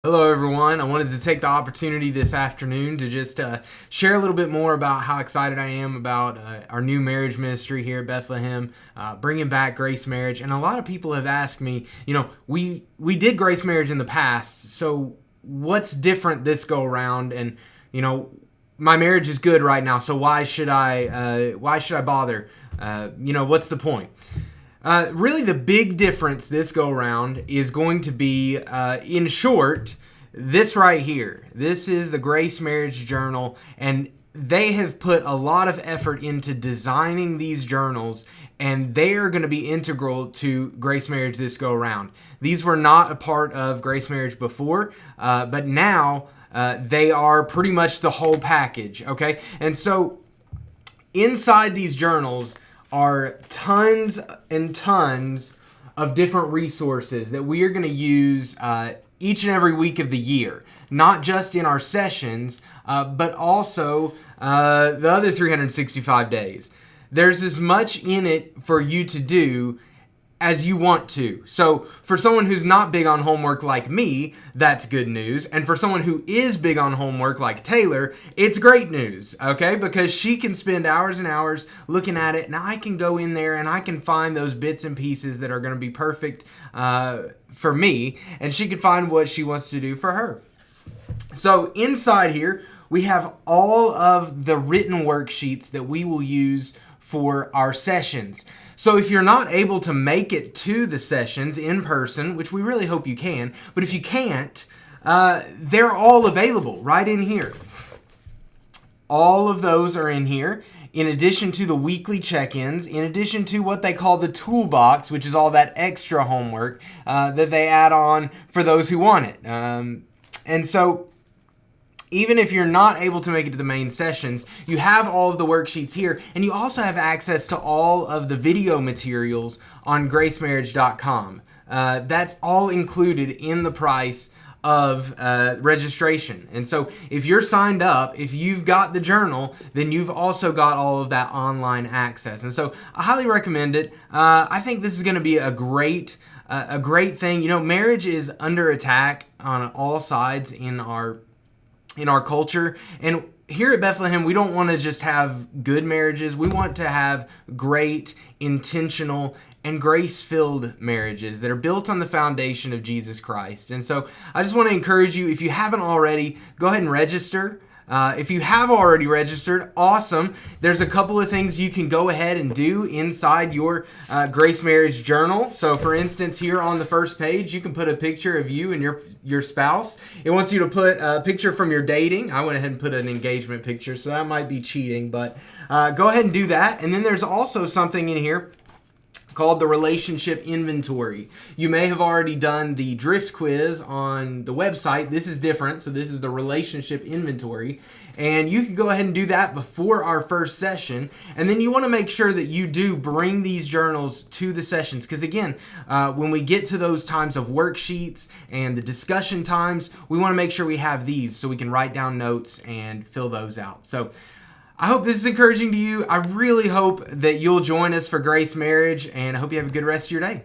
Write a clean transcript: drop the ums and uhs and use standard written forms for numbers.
Hello, everyone. I wanted to take the opportunity this afternoon to just share a little bit more about how excited I am about our new marriage ministry here at Bethlehem, bringing back Grace Marriage. And a lot of people have asked me, we did Grace Marriage in the past, so what's different this go around? And my marriage is good right now, so why should I bother? What's the point? Really, the big difference this go around is going to be, in short, this right here. This is the Grace Marriage Journal, and they have put a lot of effort into designing these journals, and they are going to be integral to Grace Marriage this go around. These were not a part of Grace Marriage before, but now they are pretty much the whole package, okay? And so inside these journals are tons and tons of different resources that we are going to use each and every week of the year, not just in our sessions, but also the other 365 days. There's as much in it for you to do as you want to. So for someone who's not big on homework like me, that's good news. And for someone who is big on homework like Taylor, it's great news, okay? Because she can spend hours and hours looking at it, and I can go in there and I can find those bits and pieces that are going to be perfect for me, and she can find what she wants to do for her. So inside here, we have all of the written worksheets that we will use for our sessions. So if you're not able to make it to the sessions in person, which we really hope you can, but if you can't, they're all available right in here. All of those are in here, in addition to the weekly check-ins, in addition to what they call the toolbox, which is all that extra homework that they add on for those who want it. And so even if you're not able to make it to the main sessions, you have all of the worksheets here, and you also have access to all of the video materials on gracemarriage.com. That's all included in the price of registration. And so if you're signed up, if you've got the journal, then you've also got all of that online access. And so I highly recommend it. I think this is going to be a great thing. Marriage is under attack on all sides in our culture, and here at Bethlehem, we don't want to just have good marriages. We want to have great, intentional, and grace-filled marriages that are built on the foundation of Jesus Christ. And so I just want to encourage you, if you haven't already, go ahead and register. If you have already registered, awesome. There's a couple of things you can go ahead and do inside your Grace Marriage Journal. So for instance, here on the first page, you can put a picture of you and your spouse. It wants you to put a picture from your dating. I went ahead and put an engagement picture, so that might be cheating, but go ahead and do that. And then there's also something in here called the Relationship Inventory. You may have already done the Drift quiz on the website. This is different, so this is the Relationship Inventory. And you can go ahead and do that before our first session. And then you want to make sure that you do bring these journals to the sessions. Because again, when we get to those times of worksheets and the discussion times, we want to make sure we have these so we can write down notes and fill those out. So I hope this is encouraging to you. I really hope that you'll join us for Grace Marriage, and I hope you have a good rest of your day.